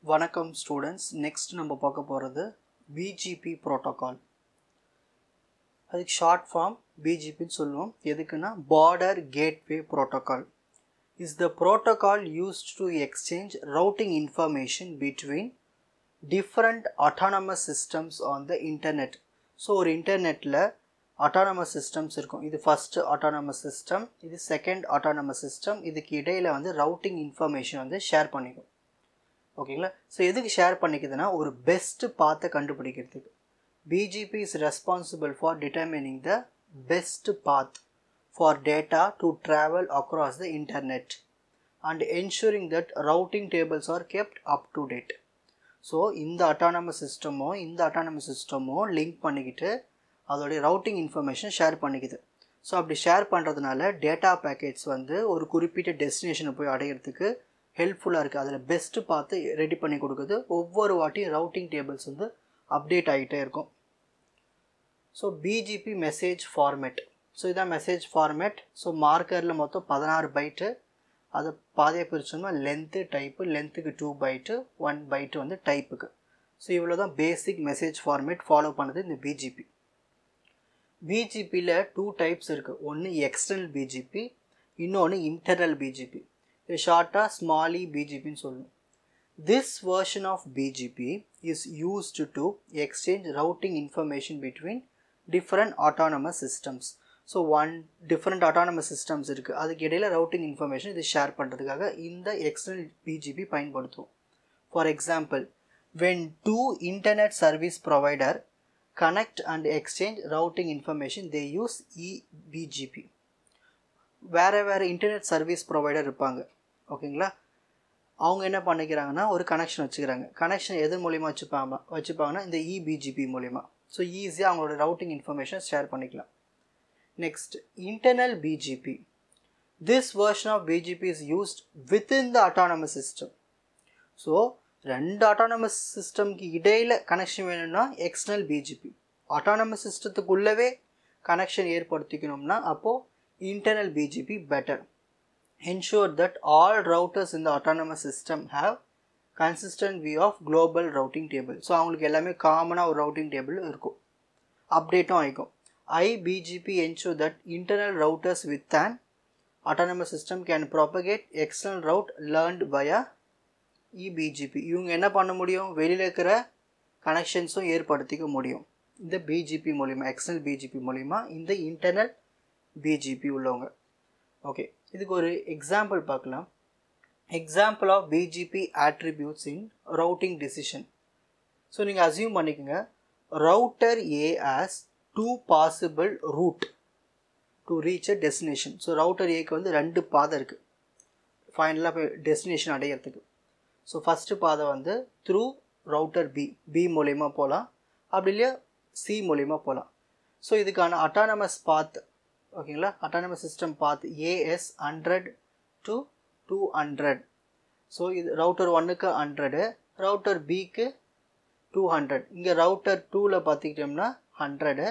வணக்கம் students. Next நம்ம பார்க்க போகிறது பிஜிபி ப்ரோட்டோகால். அதுக்கு ஷார்ட் ஃபார்ம் பிஜிபின்னு சொல்லுவோம். எதுக்குன்னா border gateway protocol is the protocol used to exchange routing information between different autonomous systems on the internet. So ஒரு இன்டர்நெட்டில் அட்டானமஸ் சிஸ்டம்ஸ் இருக்கும். இது ஃபஸ்ட்டு அட்டானமஸ் சிஸ்டம், இது செகண்ட் அட்டானமஸ் சிஸ்டம். இதுக்கு இடையில் ரவுட்டிங் இன்ஃபர்மேஷன் ஷேர் பண்ணிக்கும். ஓகேங்களா? ஸோ எதுக்கு ஷேர் பண்ணிக்குதுன்னா ஒரு பெஸ்ட்டு பாத்தை கண்டுபிடிக்கிறதுக்கு. BGP is responsible for determining the best path for data to travel across the internet and ensuring that routing tables are kept up to date. So இந்த autonomous சிஸ்டமோ link பண்ணிக்கிட்டு அதோடைய routing information share பண்ணிக்குது. So அப்படி share பண்ணுறதுனால data packets ஒரு குறிப்பிட்ட டெஸ்டினேஷனை போய் அடையிறதுக்கு ஹெல்ப்ஃபுல்லாக இருக்குது. அதில் பெஸ்ட்டு பார்த்து ரெடி பண்ணி கொடுக்குது. ஒவ்வொரு வாட்டியும் ரவுட்டிங் டேபிள்ஸ் அப்டேட் ஆகிட்டே இருக்கும். So BGP message format. So இதான் மெசேஜ் ஃபார்மேட். ஸோ மார்க்கரில் மொத்தம் 16 பைட்டு. அதை பாதையை பிரிச்சோம்னா லென்த்து டைப்பு, லென்த்துக்கு 2 பைட்டு, 1 பைட்டு டைப்புக்கு. ஸோ இவ்வளோ தான் பேசிக் மெசேஜ் ஃபார்மேட் ஃபாலோ பண்ணுது இந்த பிஜிபி. பிஜிபியில் 2 டைப்ஸ் இருக்குது. ஒன்று எக்ஸ்டர்னல் பிஜிபி, இன்னொன்று இன்டர்னல் பிஜிபி. இது ஷார்ட்டாக ஸ்மால் இ பிஜிபின்னு சொல்லணும். This version of BGP is used to exchange routing information between different autonomous systems. So different autonomous systems இருக்குது, அதுக்கு இடையில் ரவுட்டிங் இன்ஃபர்மேஷன் இது ஷேர் பண்ணுறதுக்காக இந்த எக்ஸ்டர்னல் பிஜிபி பயன்படுத்துவோம். For example, when two internet service provider connect and exchange routing information they use eBGP. வேறு internet service provider இருப்பாங்க. ஓகேங்களா? அவங்க என்ன பண்ணிக்கிறாங்கன்னா ஒரு கனெக்ஷன் வச்சுக்கிறாங்க. கனெக்ஷன் எது மூலிமா வச்சுப்பாங்கன்னா இந்த இபிஜிபி மூலிமா. ஸோ ஈஸியாக அவங்களோட ரவுட்டிங் இன்ஃபர்மேஷன் ஷேர் பண்ணிக்கலாம். Next internal BGP. This version of BGP is used within the autonomous system. So 2 autonomous சிஸ்டம்க்கு இடையில் கனெக்ஷன் வேணும்னா எக்ஸ்டர்னல் பிஜிபி. அட்டானமஸ் சிஸ்டத்துக்குள்ளவே கனெக்ஷன் ஏற்படுத்திக்கணும்னா அப்போது internal BGP better. Ensure that all routers in the autonomous system have consistent view of global routing table. So அவங்களுக்கு எல்லாமே காமனாக ஒரு ரவுட்டிங் டேபிள் இருக்கும், அப்டேட்டும் ஆகிக்கும். IBGP ensure that internal routers with an autonomous system can propagate external route learned via eBGP. இவங்க என்ன பண்ண முடியும்? வெளியில் இருக்கிற கனெக்ஷன்ஸும் ஏற்படுத்திக்க முடியும் இந்த பிஜிபி மூலிமா, எக்ஸ்டர்னல் பிஜிபி மூலிமா இந்த இன்டர்னல் பிஜிபி உள்ளவங்க. ஓகே, இதுக்கு ஒரு எக்ஸாம்பிள் பார்க்கலாம். Example of BGP attributes in routing decision. So நீங்கள் அசியூம் பண்ணிக்கோங்க, router A has 2 possible route to reach a destination. So router ஏக்கு 2 பாதை இருக்குது ஃபைனலாக போய் டெஸ்டினேஷன் அடையிறதுக்கு. ஸோ ஃபஸ்ட்டு பாதை த்ரூ ரவுட்டர் பி மூலயமா போகலாம், அப்படி இல்லையா சி மூலயமா போகலாம். ஸோ இதுக்கான அட்டானமஸ் பாத், ஓகேங்களா, அட்டானமஸ் சிஸ்டம் பார்த்து ஏஎஸ் 100 to 200. ஸோ இது ரவுட்டர் 1க்கு 100, ரவுட்டர் பிக்கு 200. இங்கே ரவுட்டர் 2ல் பார்த்துக்கிட்டோம்னா 100.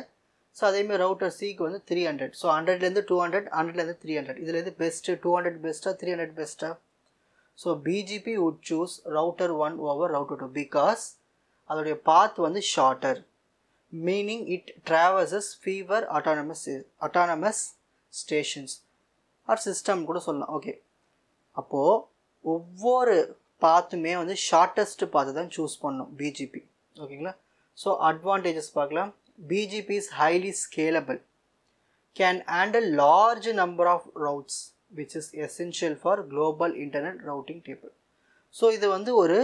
ஸோ அதேமாதிரி ரவுட்டர் சிக்கு 300. ஸோ 100லேருந்து 200, 100லேருந்து 300. இதில் எது பெஸ்ட்டு? 200 பெஸ்ட்டாக, 300 பெஸ்ட்டாக? So BGP would choose router 1 over router 2 because அதோடைய path shorter, meaning it traverses fewer autonomous stations or system கூட சொல்லலாம். ஓகே, அப்போது ஒவ்வொரு பாத்துமே ஷார்ட்டஸ்ட் பாத்து தான் சூஸ் பண்ணணும் பிஜிபி. ஓகேங்களா? ஸோ அட்வான்டேஜஸ் பார்க்கலாம். BGP is highly scalable, can handle large number of routes which is essential for global internet routing table. So இது ஒரு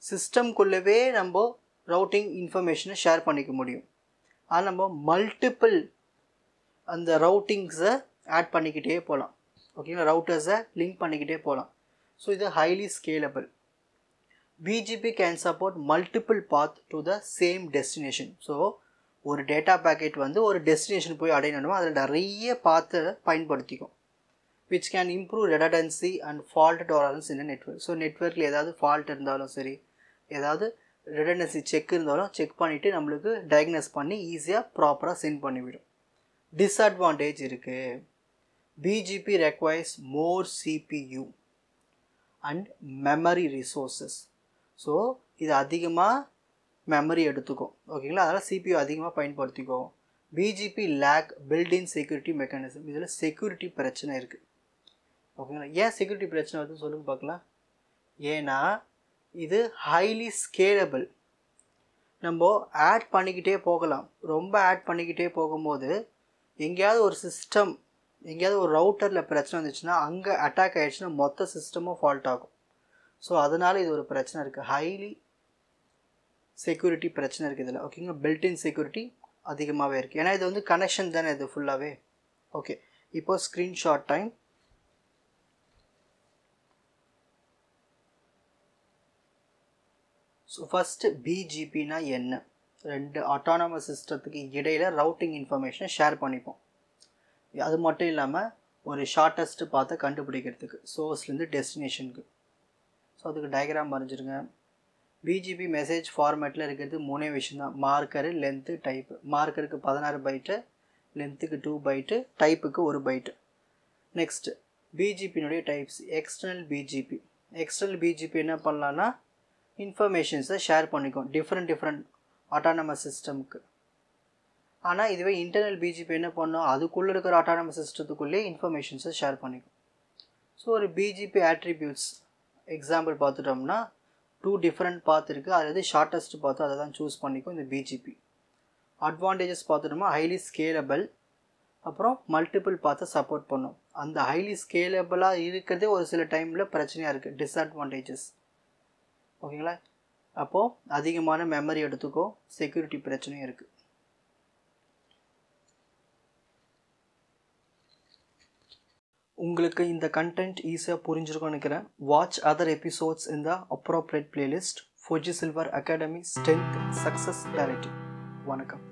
சிஸ்டம்குள்ளவே நம்ம ரவுட்டிங் இன்ஃபர்மேஷனை ஷேர் பண்ணிக்க முடியும். ஆனால் நம்ம மல்டிபிள் அந்த ரவுட்டிங்ஸை ஆட் பண்ணிக்கிட்டே போகலாம். ஓகேங்களா? ரவுட்டர்ஸை லிங்க் பண்ணிக்கிட்டே போகலாம். ஸோ இது highly scalable. BGP can support multiple path to the same destination. So ஒரு டேட்டா பேக்கெட் ஒரு டெஸ்டினேஷன் போய் அடையணும், அதில் நிறைய பாத்தை பயன்படுத்திக்கும். Which can improve redundancy and fault tolerance in network. So நெட்வொர்க்கில் ஏதாவது ஃபால்ட் இருந்தாலும் சரி, ஏதாவது ரெடண்டன்சி செக் இருந்தாலும் செக் பண்ணிவிட்டு நம்மளுக்கு டயக்னோஸ் பண்ணி ஈஸியாக ப்ராப்பராக சென்ட் பண்ணிவிடும். டிஸ்அட்வான்டேஜ் இருக்குது. BGP requires more CPU and memory resources. So இது அதிகமாக மெமரி எடுத்துக்கும். ஓகேங்களா, அதனால் CPU அதிகமாக பயன்படுத்திக்கோ. BGP lack built in security mechanism. இதில் செக்யூரிட்டி பிரச்சனை இருக்குது. ஓகேங்களா, ஏன் செக்யூரிட்டி பிரச்சனை வருதுன்னு சொல்லுங்க பார்க்கலாம். ஏன்னா இது ஹைலி ஸ்கேலபிள். நம்ம ஆட் பண்ணிக்கிட்டே போகலாம். ரொம்ப ஆட் பண்ணிக்கிட்டே போகும்போது எங்கேயாவது ஒரு சிஸ்டம், எங்கேயாவது ஒரு ரவுட்டரில் பிரச்சனை வந்துச்சுன்னா அங்கே அட்டாக் ஆகிடுச்சுன்னா மொத்த சிஸ்டமும் ஃபால்ட் ஆகும். ஸோ அதனால் இது ஒரு பிரச்சனை இருக்குது. ஹைலி செக்யூரிட்டி பிரச்சனை இருக்குது இதில். ஓகேங்களா, பில்டின் செக்யூரிட்டி அதிகமாகவே இருக்குது. ஏன்னா இது வந்து கனெக்ஷன் தானே இது ஃபுல்லாகவே. ஓகே, இப்போது ஸ்க்ரீன்ஷாட் டைம். ஸோ ஃபஸ்ட்டு பிஜிபினா என்ன? ரெண்டு ஆட்டானமஸ் சிஸ்டத்துக்கு இடையில் ரவுட்டிங் இன்ஃபர்மேஷனை ஷேர் பண்ணிப்போம். அது மட்டும் இல்லாமல் ஒரு ஷார்ட்டஸ்ட்டு பார்த்து கண்டுபிடிக்கிறதுக்கு சோர்ஸ்லேருந்து டெஸ்டினேஷனுக்கு. ஸோ அதுக்கு டயக்ராம் வரைஞ்சிருங்க. பிஜிபி மெசேஜ் ஃபார்மேட்டில் இருக்கிறது 3 விஷயம் தான். Marker, length, type. மார்க்கருக்கு 16 பைட்டு, லென்த்துக்கு 2 பைட்டு, டைப்புக்கு 1 பைட்டு. நெக்ஸ்ட்டு பிஜிபியினுடைய types. External BGP. External BGP என்ன பண்ணலான்னா இன்ஃபர்மேஷன்ஸை ஷேர் பண்ணிக்கும் டிஃப்ரெண்ட் ஆட்டானமஸ் சிஸ்டமுக்கு. ஆனால் இதுவே இன்டர்னல் பிஜிபி என்ன பண்ணோம், அதுக்குள்ளே இருக்கிற ஆட்டானமஸ் சிஸ்டத்துக்குள்ளே இன்ஃபர்மேஷன்ஸை ஷேர் பண்ணிக்கும். ஸோ ஒரு பிஜிபி ஆட்ரிபியூட்ஸ் எக்ஸாம்பிள் பார்த்துட்டோம்னா 2 டிஃப்ரெண்ட் பாத் இருக்குது. அது எது ஷார்ட்டஸ்ட் பார்த்தோ அதை தான் சூஸ் பண்ணிக்கும் இந்த பிஜிபி. அட்வான்டேஜஸ் பார்த்துட்டோம்னா ஹைலி ஸ்கேலபிள், அப்புறம் மல்டிபிள் பாத்தை சப்போர்ட் பண்ணும். அந்த ஹைலி ஸ்கேலபிளாக இருக்கிறதே ஒரு சில டைமில் பிரச்சனையாக இருக்குது, டிஸ்அட்வான்டேஜஸ். ஓகேங்களா, அப்போது அதிகமான மெமரி எடுத்துக்கோ, செக்யூரிட்டி பிரச்சனையும் இருக்குது. உங்களுக்கு இந்த கண்டென்ட் ஈஸியாக புரிஞ்சிருக்கும்னு நினைக்கிறேன். வாட்ச் அதர் எபிசோட்ஸ் இன் த appropriate playlist. Fuji silver academy strength success directive. வணக்கம்.